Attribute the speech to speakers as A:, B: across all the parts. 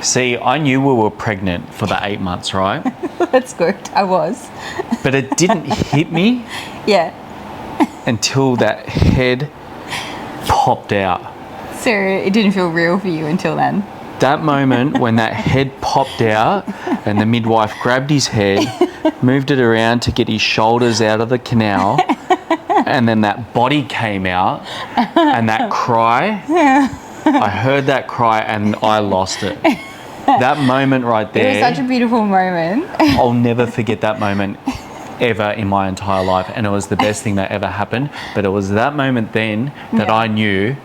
A: See, I knew we were pregnant for the 8 months, right?
B: That's good. I was.
A: But it didn't hit me
B: Yeah.
A: until that head popped out.
B: So it didn't feel real for you until then.
A: That moment when that head popped out and the midwife grabbed his head, moved it around to get his shoulders out of the canal, and then that body came out and that cry, I heard that cry and I lost it. That moment right there,
B: It was such a beautiful moment.
A: I'll never forget that moment ever in my entire life, and it was the best thing that ever happened. But it was that moment then that I knew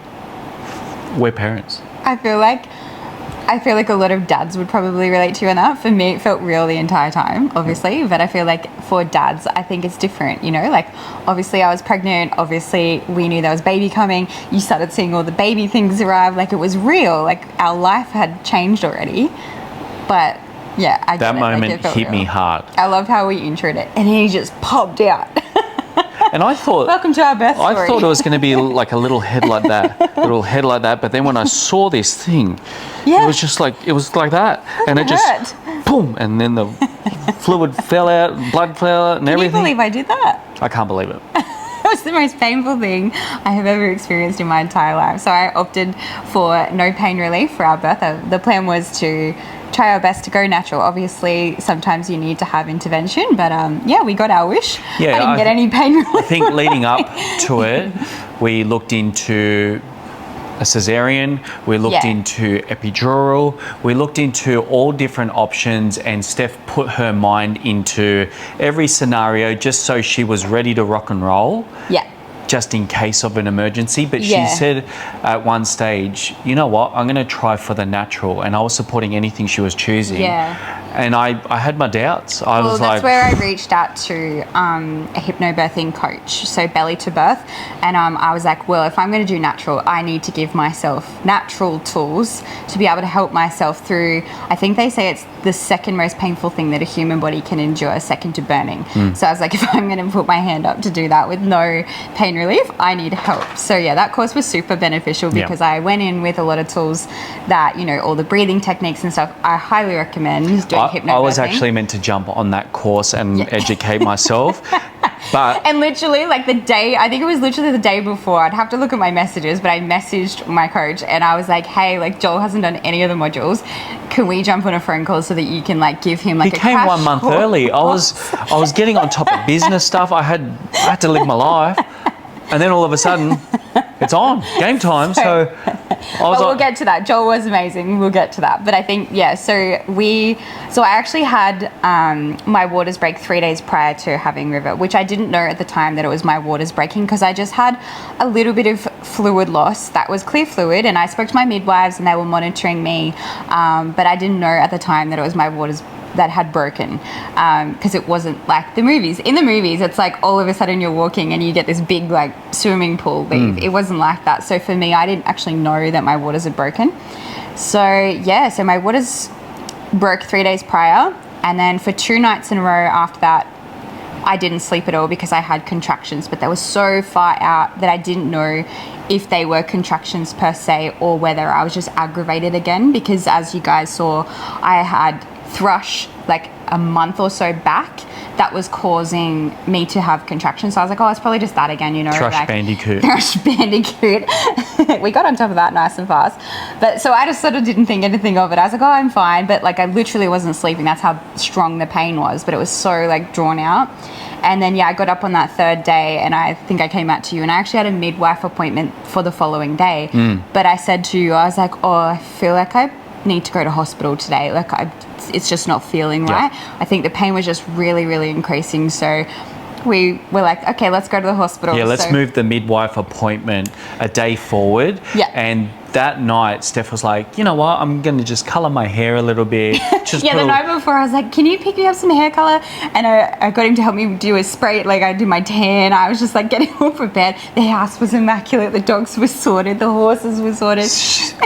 A: we're parents.
B: I feel like a lot of dads would probably relate to you on that. For me, it felt real the entire time, obviously. But I feel like for dads, I think it's different, you know? Like, obviously I was pregnant. Obviously we knew there was baby coming. You started seeing all the baby things arrive. Like, it was real. Like, our life had changed already. But, yeah, I
A: That
B: get it.
A: moment
B: Like, it felt
A: hit me
B: real.
A: hard.
B: I loved how we introed it. And he just popped out.
A: And I thought...
B: Welcome to our birth story.
A: I thought it was going to be like a little head like that, but then when I saw this thing, it was just like, it was like that. And it just, boom, and then the fluid fell out, blood fell out and everything.
B: Can you believe I did that?
A: I can't believe it.
B: It was the most painful thing I have ever experienced in my entire life. So I opted for no pain relief for our birth. The plan was to try our best to go natural. Obviously, sometimes you need to have intervention, but yeah, we got our wish.
A: Yeah,
B: I didn't get any pain relief.
A: I think leading up to it, we looked into a cesarean, we looked into epidural, we looked into all different options, and Steph put her mind into every scenario just so she was ready to rock and roll.
B: Yeah.
A: Just in case of an emergency. But she said at one stage, you know what, I'm going to try for the natural, and I was supporting anything she was choosing.
B: Yeah.
A: And I had my doubts. I was
B: that's
A: like...
B: where I reached out to a hypnobirthing coach, so Belly to Birth, and I was like, well, if I'm going to do natural, I need to give myself natural tools to be able to help myself through, I think they say it's the second most painful thing that a human body can endure, second to burning. So I was like, if I'm going to put my hand up to do that with no pain relief, I need help. So yeah, that course was super beneficial because I went in with a lot of tools that, you know, all the breathing techniques and stuff. I highly recommend doing hypnobirthing.
A: I was actually meant to jump on that course and educate myself. But
B: and literally, like the day, I think it was literally the day before, I'd have to look at my messages, but I messaged my coach and I was like, hey, like Joel hasn't done any of the modules. Can we jump on a phone call so that you can like give him like
A: he
B: a
A: came
B: crash
A: 1 month
B: course?
A: early. I was getting on top of business stuff. I had to live my life. And then all of a sudden, it's on. Game time. So
B: we'll get to that. Joel was amazing. We'll get to that. But I think, yeah, so I actually had my waters break 3 days prior to having River, which I didn't know at the time that it was my waters breaking because I just had a little bit of fluid loss that was clear fluid. And I spoke to my midwives and they were monitoring me. But I didn't know at the time that it was my waters that had broken because it wasn't like the movies. In the movies, it's like all of a sudden you're walking and you get this big like swimming pool leave. It wasn't like that. So for me, I didn't actually know that my waters had broken. So yeah, so my waters broke 3 days prior, and then for 2 nights in a row after that, I didn't sleep at all because I had contractions, but they were so far out that I didn't know if they were contractions per se or whether I was just aggravated again, because as you guys saw, I had thrush like a month or so back that was causing me to have contractions. So I was like, oh, it's probably just that again, you know.
A: Thrush
B: like,
A: bandicoot.
B: Thrush bandicoot. We got on top of that nice and fast. But so I just sort of didn't think anything of it. I was like, oh, I'm fine. But like I literally wasn't sleeping. That's how strong the pain was. But it was so like drawn out. And then, yeah, I got up on that third day and I think I came out to you and I actually had a midwife appointment for the following day. But I said to you, I was like, oh, I feel like I need to go to hospital today. Like it's just not feeling right. I think the pain was just really, really increasing. So we were like, okay, let's go to the hospital.
A: Yeah, let's move the midwife appointment a day forward.
B: Yeah.
A: And that night, Steph was like, you know what, I'm going to just colour my hair a little bit. Just
B: the night before, I was like, can you pick me up some hair colour? And I got him to help me do a spray. Like, I did my tan. I was just, like, getting all prepared. The house was immaculate. The dogs were sorted. The horses were sorted.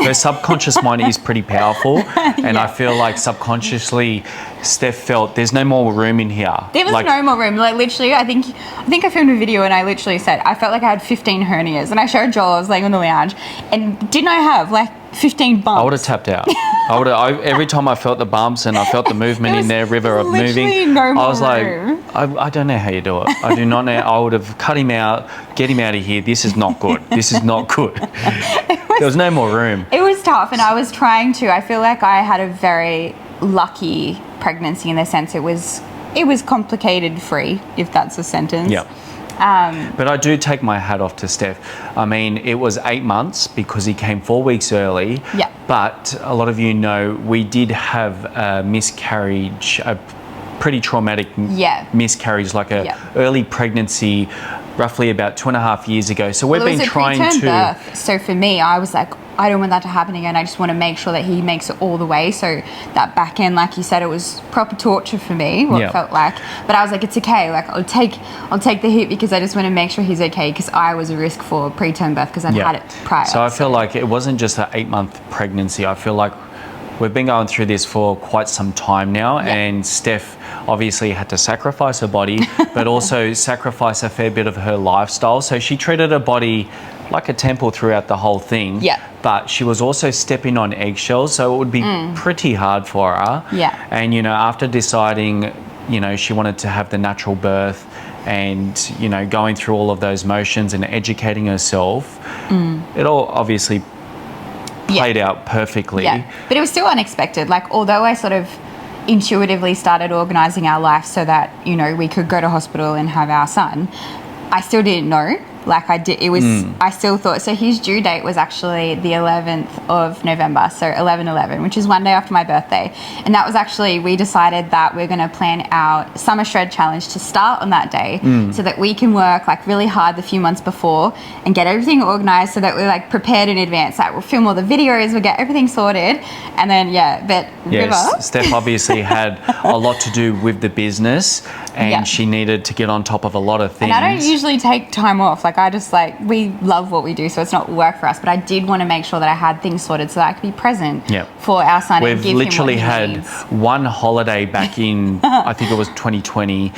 A: Her subconscious mind is pretty powerful. And I feel like subconsciously, Steph felt there's no more room in here.
B: There was no more room. Like, literally, I think I filmed a video and I literally said, I felt like I had 15 hernias. And I showed Joel, I was laying on the lounge. And didn't I have, like, 15 bumps.
A: I would have tapped out. Every time I felt the bumps and I felt the movement
B: There
A: in
B: was
A: there, river of moving,
B: literally no
A: I
B: more
A: was like,
B: room.
A: I don't know how you do it. I do not know. I would have cut him out, get him out of here. This is not good. This is not good. There was no more room.
B: It was tough, and I was trying to. I feel like I had a very lucky pregnancy in the sense it was complicated free, if that's a sentence.
A: Yeah. But I do take my hat off to Steph. I mean, it was 8 months because he came 4 weeks early.
B: Yeah.
A: But a lot of you know we did have a miscarriage, a pretty traumatic miscarriage, like a early pregnancy, roughly about 2.5 years ago. So we've been trying to.
B: Birth. So for me, I was like, I don't want that to happen again. I just want to make sure that he makes it all the way. So that back end, like you said, it was proper torture for me, what it felt like. But I was like, it's okay. Like I'll take the hit because I just want to make sure he's okay because I was a risk for preterm birth because I'd had it prior.
A: So I feel like it wasn't just an 8-month pregnancy. I feel like we've been going through this for quite some time now, and Steph obviously had to sacrifice her body, but also sacrifice a fair bit of her lifestyle. So she treated her body like a temple throughout the whole thing.
B: Yeah.
A: But she was also stepping on eggshells, so it would be pretty hard for her.
B: Yeah.
A: And, you know, after deciding, you know, she wanted to have the natural birth and, you know, going through all of those motions and educating herself, it all obviously played out perfectly.
B: Yeah, but it was still unexpected. Like, although I sort of intuitively started organising our life so that, you know, we could go to hospital and have our son, I still didn't know. Like I did, it was, I still thought, so his due date was actually the 11th of November, so 11/11, which is one day after my birthday. And that was actually, we decided that we're going to plan our Summer Shred Challenge to start on that day so that we can work like really hard the few months before and get everything organised so that we're like prepared in advance. Like we'll film all the videos, we'll get everything sorted. And then, River.
A: Steph obviously had a lot to do with the business and she needed to get on top of a lot of things.
B: And I don't usually take time off. Like I just we love what we do, so it's not work for us. But I did want to make sure that I had things sorted so that I could be present for our son and give him what he needs.
A: We've literally had one holiday back in, I think it was 2020.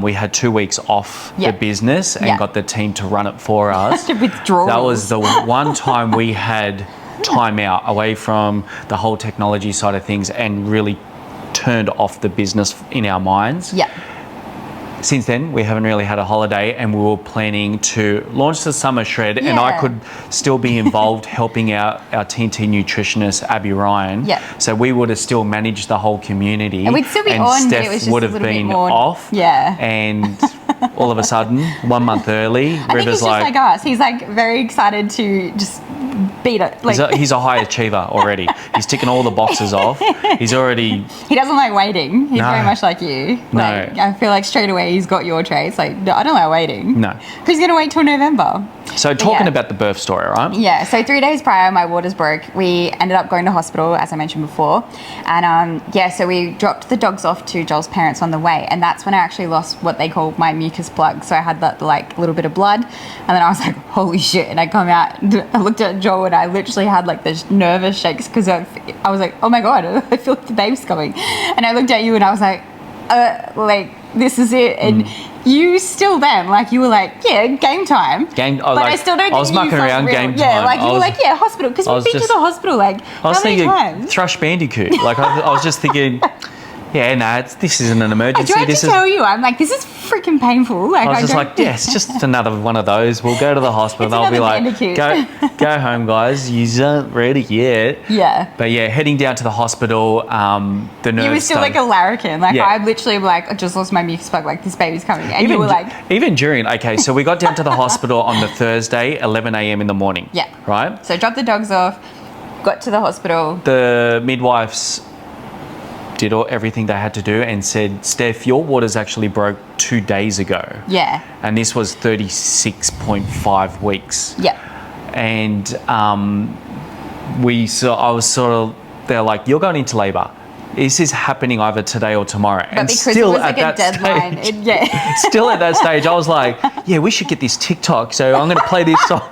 A: We had 2 weeks off the business and got the team to run it for us.
B: Withdrawals.
A: That was the one time we had time out away from the whole technology side of things and really turned off the business in our minds. Since then, we haven't really had a holiday and we were planning to launch the Summer Shred and I could still be involved helping out our TNT nutritionist, Abby Ryan. So we would have still managed the whole community.
B: And we'd still be on,
A: Steph
B: but it was just
A: would
B: a
A: have
B: little bit
A: been
B: more
A: off. And all of a sudden, 1 month early,
B: I think
A: River's
B: he's just like us. He's like very excited to just beat it. Like,
A: he's a high achiever already. He's ticking all the boxes off. He's already...
B: He doesn't like waiting. He's very much like you. Like, I feel like straight away he's got your tray. It's like, no, I don't like waiting.
A: No.
B: Who's going to wait till November?
A: So talking about the birth story, right?
B: Yeah, so 3 days prior, my waters broke. We ended up going to hospital, as I mentioned before. And so we dropped the dogs off to Joel's parents on the way. And that's when I actually lost what they call my mucus plug. So I had that like little bit of blood. And then I was like, holy shit. And I come out, I looked at Joel and I literally had like this nervous shakes because I was like, oh my God, I feel like the baby's coming. And I looked at you and I was like, this is it. And you still then, like, you were like, yeah, game time. But I still don't think
A: I was mucking around game time.
B: Yeah, like, you were like, yeah, hospital. Because we've been to the hospital, like, how many times?
A: Thrush Bandicoot. Like, I was just thinking... Yeah, no, this isn't an emergency.
B: I tried to tell you, I'm like, this is freaking painful. Like,
A: I was just like, it's just another one of those. We'll go to the hospital. They'll be like, go home, guys. You aren't ready yet.
B: Yeah.
A: But yeah, heading down to the hospital, the nurse.
B: You were still like a larrikin. Like, I literally like, I just lost my mucus plug. Like, this baby's coming. And you were like.
A: Even during, so we got down to the hospital on the Thursday, 11 a.m. in the morning.
B: Yeah.
A: Right?
B: So dropped the dogs off, got to the hospital.
A: The midwives did everything they had to do and said, Steph, your waters actually broke 2 days ago.
B: Yeah.
A: And this was 36.5 weeks.
B: Yeah.
A: And they're like, you're going into labour. This is happening either today or tomorrow.
B: But because still it was like a deadline.
A: Still at that stage, I was like, yeah, we should get this TikTok. So I'm going to play this song.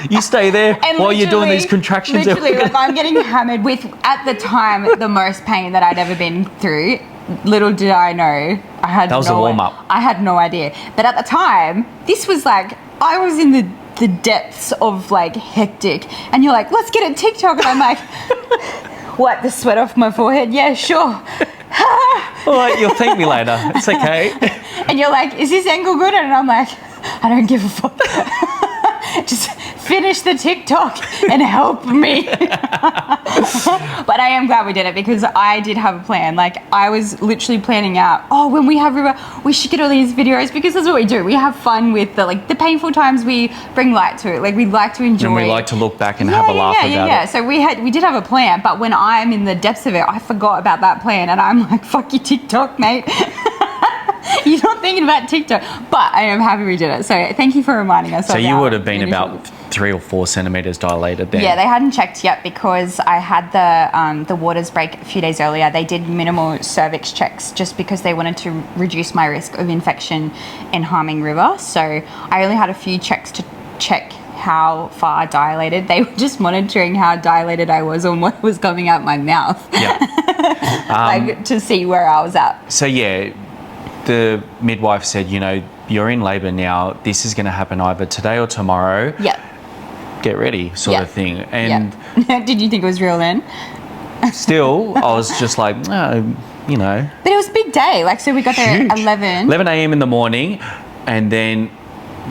A: You stay there and while you're doing these contractions.
B: Literally, like I'm getting hammered with, at the time, the most pain that I'd ever been through. Little did I know,
A: that was a warm-up.
B: I had no idea. But at the time, this was like, I was in the the depths of like hectic, and you're like, let's get a TikTok, and I'm like, wipe the sweat off my forehead. Yeah, sure.
A: All right, you'll thank me later. It's okay.
B: And you're like, is this angle good? And I'm like, I don't give a fuck. Just finish the TikTok and help me. But I am glad we did it, because I did have a plan. Like, I was literally planning out, oh, when we have river, we should get all these videos, because that's what we do. We have fun with the painful times. We bring light to it. Like, we like to enjoy.
A: And we like to look back and have a laugh about it.
B: So we did have a plan, but when I'm in the depths of it, I forgot about that plan, and I'm like, fuck your TikTok, mate. You're not thinking about TikTok, but I am happy we did it. So thank you for reminding us.
A: So you would have been about 3 or 4 centimeters dilated then.
B: Yeah, they hadn't checked yet, because I had the waters break a few days earlier. They did minimal cervix checks just because they wanted to reduce my risk of infection and harming River. So I only had a few checks to check how far dilated. They were just monitoring how dilated I was on what was coming out my mouth.
A: Yeah.
B: Like, to see where I was at.
A: So yeah, the midwife said, you know, you're in labour now. This is going to happen either today or tomorrow.
B: Yeah.
A: Get ready, sort of thing. And
B: Did you think it was real then?
A: still, I was just like, oh, you know.
B: But it was a big day. Like, so we got there at 11.
A: 11 a.m. in the morning, and then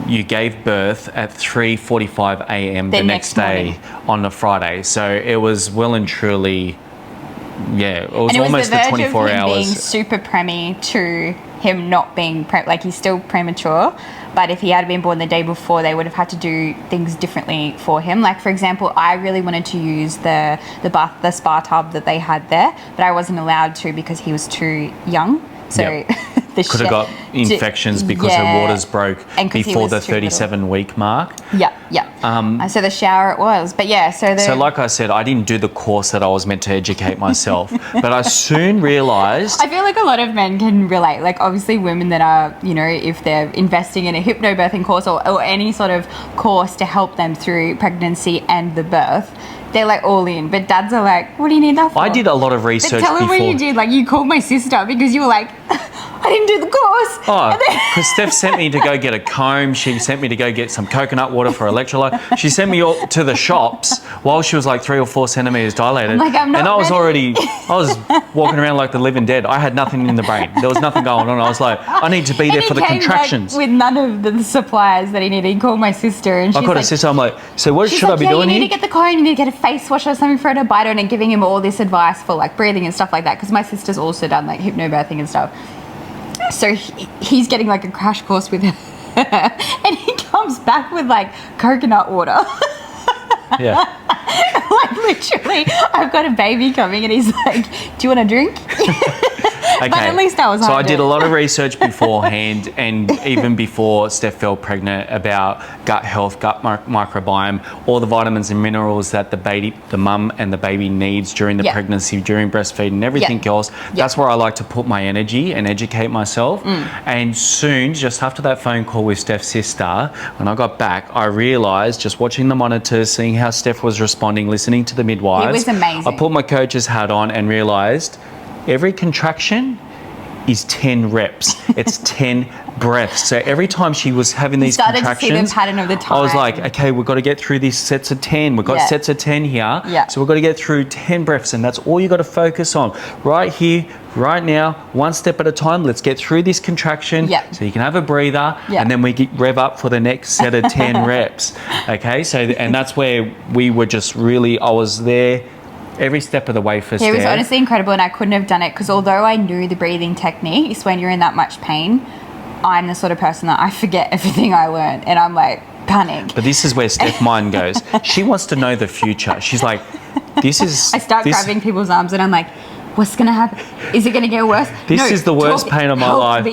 A: you gave birth at 3:45 a.m. the next day on a Friday. So it was well and truly, yeah, it was almost the 24
B: of him
A: hours.
B: Being super preemie to him not being like, he's still premature, but if he had been born the day before, they would have had to do things differently for him. Like, for example, I really wanted to use the spa tub that they had there, but I wasn't allowed to because he was too young. So
A: could have got infections because her waters broke before the 37-week mark.
B: So the shower it was. But yeah, so
A: like I said, I didn't do the course that I was meant to educate myself. But I soon realised...
B: I feel like a lot of men can relate. Like, obviously women that are, you know, if they're investing in a hypnobirthing course or any sort of course to help them through pregnancy and the birth, they're like all in. But dads are like, what do you need that for?
A: I did a lot of research before.
B: Tell them what you did. Like, you called my sister because you were like, I didn't do the course.
A: Oh, because Steph sent me to go get a comb. She sent me to go get some coconut water for electrolyte. She sent me all to the shops while she was like 3 or 4 centimeters dilated.
B: Like, I'm not
A: and I was
B: ready.
A: I was walking around like the living dead. I had nothing in the brain. There was nothing going on. I was like, I need to be there for the contractions.
B: Like, with none of the supplies that he needed. He called my sister and she's
A: I called her sister. I'm like, so what should I be doing here?
B: You need to get the comb, you need to get a face wash or something for her to bite on, and giving him all this advice for like breathing and stuff like that, because my sister's also done like hypnobirthing and stuff. So he's getting like a crash course with her. And he comes back with like coconut water.
A: Yeah.
B: Like, literally, I've got a baby coming and he's like, do you want a drink?
A: Okay.
B: But at least I was
A: So I
B: hungry.
A: did a lot of research beforehand and even before Steph fell pregnant about gut health, gut microbiome, all the vitamins and minerals that the mum and the baby needs during the pregnancy, during breastfeeding and everything else. That's where I like to put my energy and educate myself. And soon, just after that phone call with Steph's sister, when I got back, I realised, just watching the monitors, seeing how Steph was responding, listening to the midwives.
B: It was amazing.
A: I put my coach's hat on and realised every contraction is 10 reps. It's 10 breaths. So every time she was having these contractions,
B: to see the pattern of the time.
A: I was like, okay, we've got to get through these sets of 10. We've got sets of 10 here. So we've got to get through 10 breaths, and that's all you got to focus on. Right here, right now, one step at a time. Let's get through this contraction so you can have a breather, and then we rev up for the next set of 10 reps. Okay, so, and that's where we were just really, I was there every step of the way for Steph.
B: It was honestly incredible, and I couldn't have done it because although I knew the breathing techniques, when you're in that much pain, I'm the sort of person that I forget everything I learned, and I'm like, panic.
A: But this is where Steph mind goes. She wants to know the future. She's like, this is...
B: I start grabbing people's arms and I'm like, what's going to happen? Is it going to get worse?
A: This is the worst pain of my life.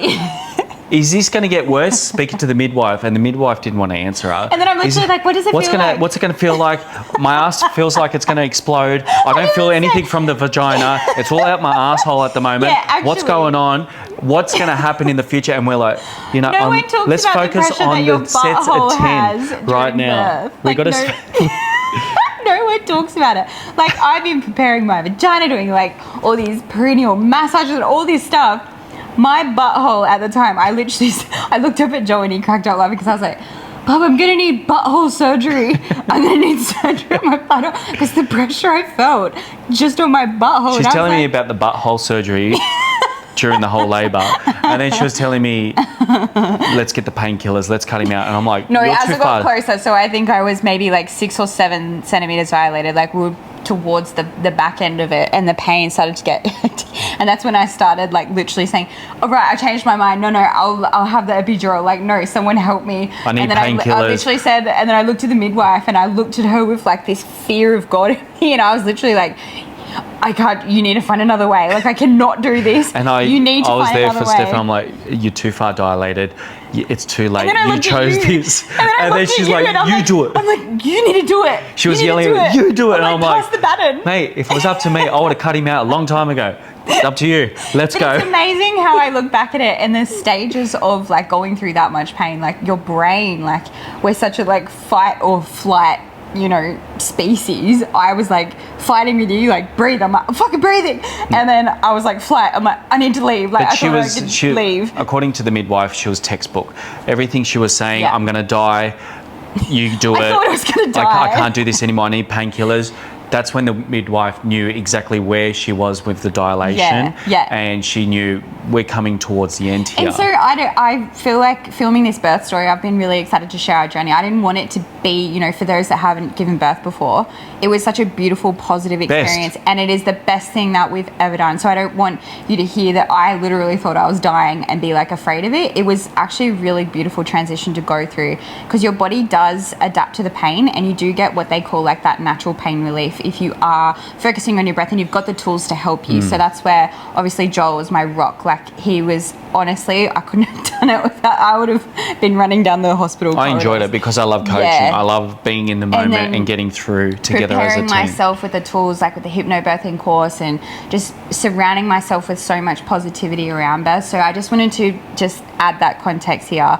A: Is this going to get worse? Speaking to the midwife, and the midwife didn't want to answer her.
B: And then I'm literally like, what does it feel like?
A: What's it going to feel like? My ass feels like it's going to explode. I don't feel anything from the vagina. It's all out my asshole at the moment.
B: Yeah, actually,
A: what's going on? What's going to happen in the future? And we're like, you know, let's focus on the sets of 10 right now. We got to.
B: No one talks about it. Like, I've been preparing my vagina, doing like all these perineal massages and all this stuff. My butthole at the time, I looked up at Joe and he cracked up laughing because I was like, Bob, I'm gonna need butthole surgery. I'm gonna need surgery on my butthole because the pressure I felt just on my butthole.
A: She's
B: And I
A: telling
B: was
A: me
B: like,
A: about the butthole surgery during the whole labour, and then she was telling me, let's get the painkillers, let's cut him out, and I'm like,
B: no,
A: you're
B: as
A: too
B: I got
A: far.
B: closer, so I think I was maybe like 6 or 7 centimeters dilated, like we were towards the back end of it, and the pain started to get, and that's when I started like literally saying, all right, I changed my mind. No, I'll have the epidural. Like, no, someone help me.
A: I need
B: and then I
A: painkillers.
B: literally said, and then I looked at the midwife and I looked at her with like this fear of God in me, and I was literally like, I can't, you need to find another way. Like, I cannot do this.
A: And
B: you need to
A: I was
B: find
A: there
B: another
A: for
B: way.
A: Steph, and I'm like, you're too far dilated. It's too late.
B: then I
A: You
B: looked at
A: chose
B: you.
A: this.
B: And then I
A: And then
B: looked at
A: she's
B: you
A: like,
B: and I'm
A: you
B: like,
A: do it.
B: I'm like, you need to do it.
A: She was
B: You need
A: yelling
B: to
A: at me, you do it. And I'm like,
B: pass the baton.
A: mate, if it was up to me, I would have cut him out a long time ago. It's up to you. Let's
B: But
A: go.
B: it's amazing how I look back at it and the stages of like going through that much pain, like your brain, like we're such a like fight or flight, you know, species. I was like fighting with you, like breathe. I'm like, I'm fucking breathing. And then I was like flight. I'm like, I need to leave. Like
A: But
B: I thought I could leave.
A: according to the midwife, she was textbook. Everything she was saying,
B: Yeah.
A: I'm going to die. You do it.
B: I thought I was gonna
A: Like, I
B: die.
A: can't do this anymore. I need painkillers. That's when the midwife knew exactly where she was with the dilation.
B: Yeah.
A: And she knew we're coming towards the end here.
B: And so I feel like filming this birth story, I've been really excited to share our journey. I didn't want it to be, you know, for those that haven't given birth before, it was such a beautiful, positive experience. And it is the best thing that we've ever done. So I don't want you to hear that I literally thought I was dying and be like afraid of it. It was actually a really beautiful transition to go through because your body does adapt to the pain and you do get what they call like that natural pain relief if you are focusing on your breath and you've got the tools to help you. So that's where obviously Joel was my rock. Like he was, honestly, I couldn't have done it without, I would have been running down the hospital
A: I enjoyed
B: corridors.
A: it because I love coaching.
B: Yeah.
A: I love being in the moment
B: then
A: and getting through together as a
B: preparing
A: team.
B: myself with the tools like with the hypnobirthing course and just surrounding myself with so much positivity around birth. So I just wanted to just add that context here.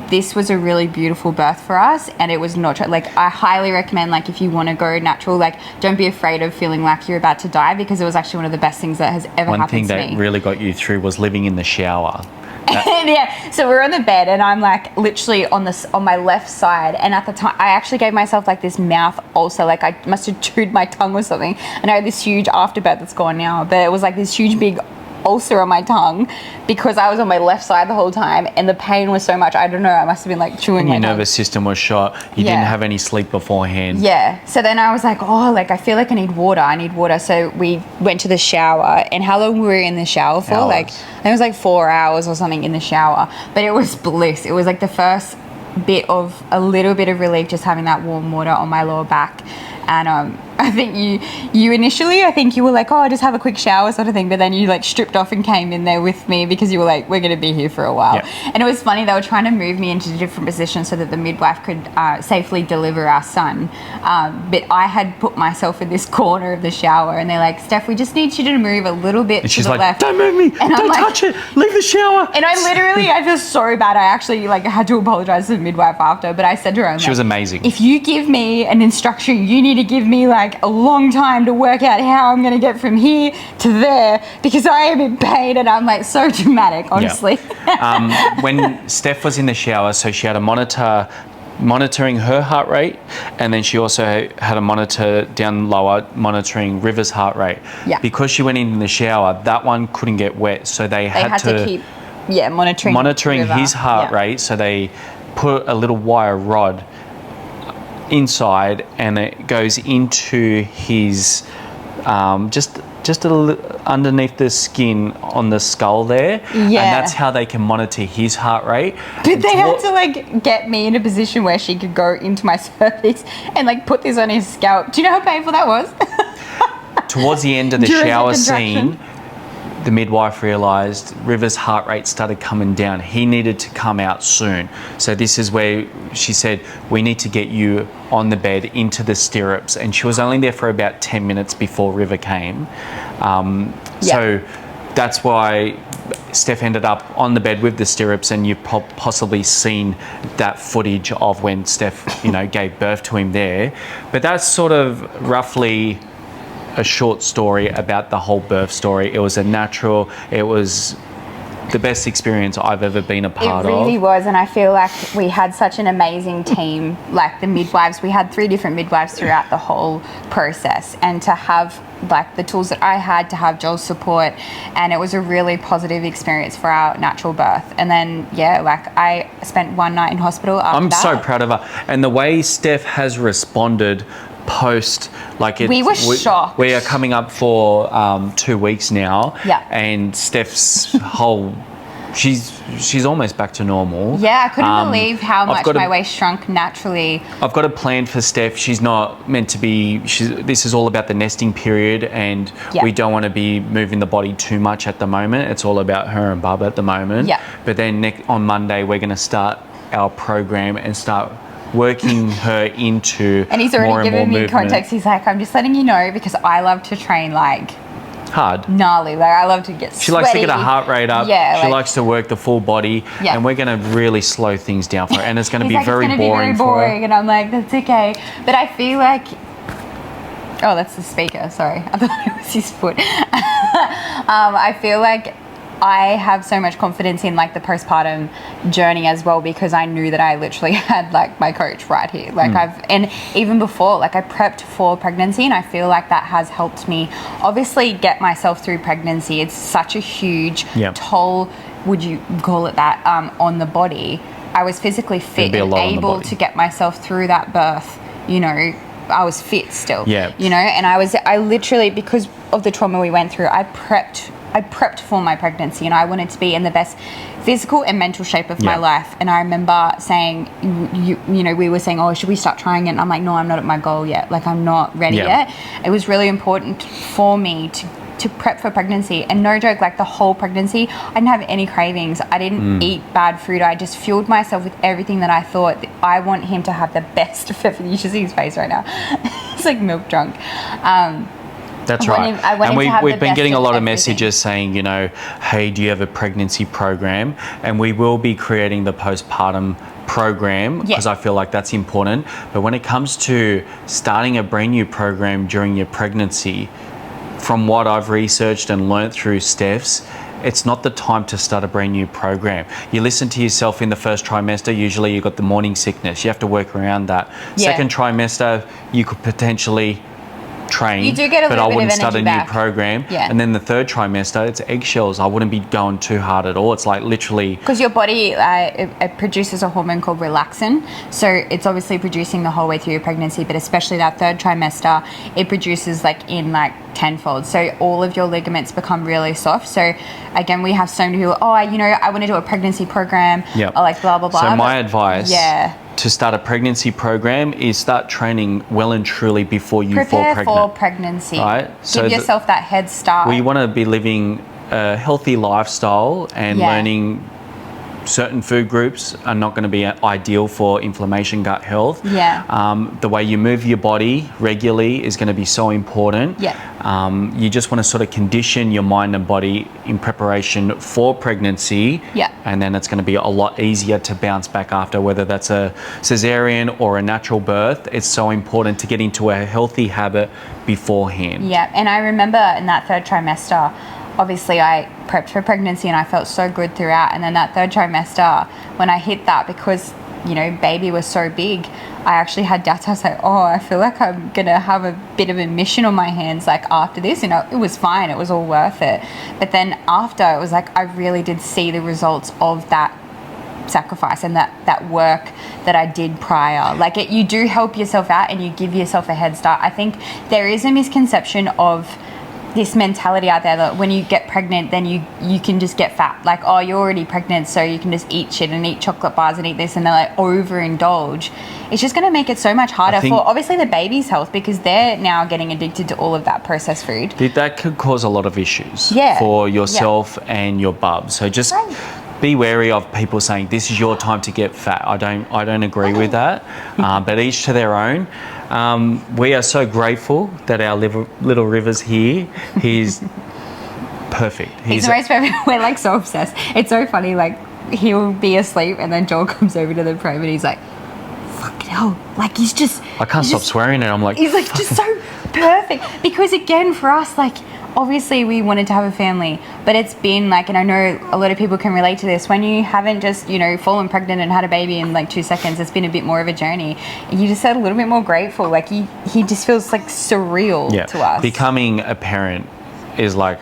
B: This was a really beautiful birth for us and it was not like I highly recommend like if you want to go natural, like don't be afraid of feeling like you're about to die because it was actually one of the best things that has ever
A: One thing
B: happened to
A: that
B: me.
A: really got you through was living in the shower.
B: Yeah, so we're on the bed and I'm like literally on my left side, and at the time I actually gave myself like this mouth ulcer, like I must have chewed my tongue or something, and I had this huge afterbirth that's gone now, but it was like this huge big ulcer on my tongue because I was on my left side the whole time and the pain was so much, I don't know, I must have been like chewing my
A: Your
B: tongue.
A: nervous system was shot. You
B: Yeah.
A: didn't have any sleep beforehand.
B: Yeah. So then I was like, oh, like I feel like I need water. So we went to the shower, and how long were we in the shower for?
A: Hours.
B: Like I think it was like 4 hours or something in the shower. But it was bliss. It was like the first bit of a little bit of relief just having that warm water on my lower back. And I think you initially, I think you were like, oh, just have a quick shower sort of thing. But then you like stripped off and came in there with me because you were like, we're going to be here for a while.
A: Yeah.
B: And it was funny, they were trying to move me into different positions so that the midwife could safely deliver our son. But I had put myself in this corner of the shower and they're like, Steph, we just need you to move a little bit
A: And
B: to
A: she's
B: the
A: like,
B: left.
A: don't move me.
B: And I'm
A: Don't
B: like-
A: touch it. Leave the shower.
B: And I literally, I feel so bad. I actually like had to apologize to the midwife after, but I said to her, I'm
A: She
B: like,
A: was amazing.
B: if you give me an instruction, you need to give me like a long time to work out how I'm going to get from here to there because I am in pain and I'm like so dramatic, honestly.
A: When Steph was in the shower, so she had a monitor monitoring her heart rate, and then she also had a monitor down lower monitoring River's heart rate.
B: Yeah.
A: Because she went in the shower, that one couldn't get wet, so they
B: They had to keep, monitoring River.
A: his heart
B: Yeah.
A: rate. So they put a little wire rod inside, and it goes into his just underneath the skin on the skull there.
B: Yeah.
A: And that's how they can monitor his heart rate.
B: But they had to like get me in a position where she could go into my cervix and like put this on his scalp. Do you know how painful that was?
A: Towards the end of the
B: During the
A: shower
B: contraction.
A: scene, the midwife realised River's heart rate started coming down. He needed to come out soon. So this is where she said, we need to get you on the bed into the stirrups. And she was only there for about 10 minutes before River came. So that's why Steph ended up on the bed with the stirrups, and you've possibly seen that footage of when Steph, gave birth to him there. But that's sort of roughly a short story about the whole birth story. It was a natural, it was the best experience I've ever been a part
B: It really
A: of.
B: was, and I feel like we had such an amazing team. Like the midwives, we had 3 different midwives throughout the whole process, and to have like the tools that I had, to have Joel's support, and it was a really positive experience for our natural birth. And then like I spent 1 night in hospital after
A: I'm
B: that.
A: so proud of her. And the way Steph has responded post, like
B: We were shocked.
A: We are coming up for 2 weeks now.
B: Yeah.
A: And Steph's whole, she's almost back to normal.
B: Yeah, I couldn't believe how
A: I've
B: much
A: got
B: my
A: a-
B: waist shrunk naturally.
A: I've got a plan for Steph. She's not meant to be, this is all about the nesting period, and
B: Yeah.
A: we don't want to be moving the body too much at the moment. It's all about her and Bub at the moment.
B: Yeah.
A: But then on Monday, we're going to start our program and start working her into
B: And he's
A: more
B: already
A: and more
B: given me
A: movement.
B: context. He's like, I'm just letting you know because I love to train like
A: Hard.
B: gnarly. Like I love to get
A: She likes to get her
B: sweaty.
A: heart rate up.
B: Yeah,
A: She
B: like-
A: likes to work the full body.
B: Yeah.
A: And we're going to really slow things down for her. And it's going to
B: He's
A: be
B: like,
A: very
B: it's gonna
A: boring
B: be very
A: for her.
B: boring, and I'm like, that's okay. But I feel like, oh, that's the speaker. Sorry, I thought it was his foot. I feel like I have so much confidence in like the postpartum journey as well, because I knew that I literally had like my coach right here. Like and even before, like I prepped for pregnancy, and I feel like that has helped me obviously get myself through pregnancy. It's such a huge
A: Yeah.
B: toll, would you call it that, on the body. I was physically fit
A: be a
B: and
A: lot on the
B: able
A: body.
B: to get myself through that birth, you know. I was fit still,
A: Yeah.
B: you know, and I literally, because of the trauma we went through, I prepped for my pregnancy, and I wanted to be in the best physical and mental shape of my
A: Yeah.
B: life. And I remember saying, you know, we were saying, oh, should we start trying it? And I'm like, no, I'm not at my goal yet. Like, I'm not ready
A: Yeah.
B: yet. It was really important for me to prep for pregnancy. And no joke, like the whole pregnancy, I didn't have any cravings. I didn't eat bad food. I just fueled myself with everything that I thought, I want him to have the best. You should see his face right now. It's like milk drunk.
A: That's
B: I want
A: right.
B: him- I want
A: And
B: him to have
A: we've
B: the
A: been
B: best
A: getting a
B: of
A: lot of
B: everything.
A: messages saying, you know, hey, do you have a pregnancy program? And we will be creating the postpartum program because
B: Yeah.
A: I feel like that's important. But when it comes to starting a brand new program during your pregnancy, from what I've researched and learnt through Steph's, it's not the time to start a brand new program. You listen to yourself in the first trimester, usually you've got the morning sickness. You have to work around that.
B: Yeah.
A: Second trimester, you could potentially train,
B: You do get a
A: but
B: little
A: I
B: bit of
A: wouldn't start a
B: energy
A: new
B: back.
A: program.
B: Yeah.
A: And then the third trimester, it's eggshells. I wouldn't be going too hard at all. It's like literally,
B: Because your body, it produces a hormone called relaxin. So it's obviously producing the whole way through your pregnancy, but especially that third trimester, it produces like in like tenfold. So all of your ligaments become really soft. So again, we have so many people, I want to do a pregnancy program.
A: Yep.
B: Or like blah, blah, blah.
A: so my
B: But-
A: advice
B: Yeah.
A: to start a pregnancy program is start training well and truly before you fall
B: Prepare
A: pregnant.
B: for pregnancy.
A: Right. So
B: Give yourself that head start.
A: We want to be living a healthy lifestyle and
B: Yeah.
A: learning certain food groups are not going to be ideal for inflammation, gut health.
B: Yeah.
A: The way you move your body regularly is going to be so important.
B: Yeah.
A: You just want to sort of condition your mind and body in preparation for pregnancy.
B: Yeah.
A: And then it's going to be a lot easier to bounce back after, whether that's a cesarean or a natural birth. It's so important to get into a healthy habit beforehand.
B: Yeah, and I remember in that third trimester, obviously I prepped for pregnancy and I felt so good throughout. And then that third trimester, when I hit that, because, you know, baby was so big, I actually had doubts. I was like, I feel like I'm going to have a bit of a mission on my hands, like after this. You know, it was fine. It was all worth it. But then after, it was like I really did see the results of that sacrifice and that work that I did prior. Like you do help yourself out and you give yourself a head start. I think there is a misconception of this mentality out there that when you get pregnant, then you can just get fat. Like, you're already pregnant, so you can just eat shit and eat chocolate bars and eat this, and they're like overindulge. It's just going to make it so much harder
A: think-
B: for obviously the baby's health, because they're now getting addicted to all of that processed food.
A: That could cause a lot of issues
B: Yeah.
A: for yourself and your bub. So just
B: Right.
A: be wary of people saying this is your time to get fat. I don't agree with that. But each to their own. We are so grateful that our little River's here. He's perfect.
B: He's the most perfect. We're like so obsessed. It's so funny. Like he'll be asleep, and then Joel comes over to the pram, and he's like, "Fucking hell!" Like he's just.
A: I can't
B: he's
A: stop
B: just-
A: swearing, and I'm like,
B: He's like just so perfect, because again for us, like obviously we wanted to have a family, but it's been like, and I know a lot of people can relate to this, when you haven't just, you know, fallen pregnant and had a baby in like 2 seconds, it's been a bit more of a journey. You just said a little bit more grateful. Like he just feels like surreal to us.
A: Becoming a parent is like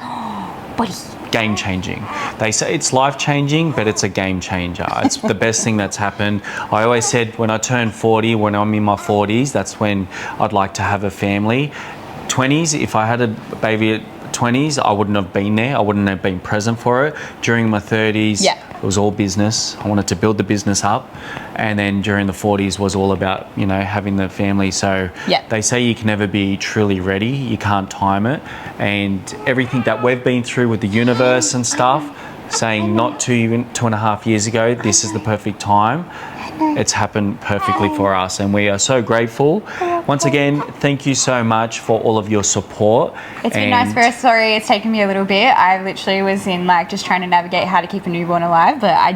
A: game changing. They say it's life changing, but it's a game changer. It's the best thing that's happened. I always said when I turn 40, when I'm in my 40s, that's when I'd like to have a family. 20s, if I had a baby at 20s, I wouldn't have been there. I wouldn't have been present for it. During my 30s, it was all business. I wanted to build the business up. And then during the 40s was all about, you know, having the family. So they say you can never be truly ready. You can't time it. And everything that we've been through with the universe and stuff, saying not 2.5 years ago, this is the perfect time. It's happened perfectly for us, and we are so grateful. Once again, thank you so much for all of your support.
B: It's been nice for us. Sorry, it's taken me a little bit. I literally was in like just trying to navigate how to keep a newborn alive, but I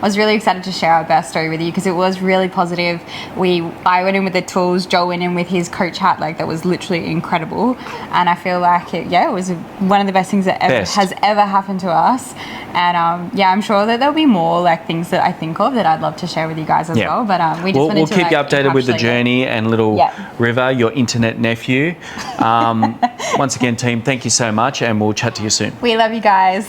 B: was really excited to share our birth story with you because it was really positive. I went in with the tools, Joel went in with his coach hat, like that was literally incredible. And I feel like it was one of the best things that has ever happened to us. And I'm sure that there'll be more like things that I think of that I'd love to share with you guys as well. But we just wanted
A: we'll
B: to
A: keep you updated with the journey and little River, your internet nephew. Once again, team, thank you so much, and we'll chat to you soon.
B: We love you guys.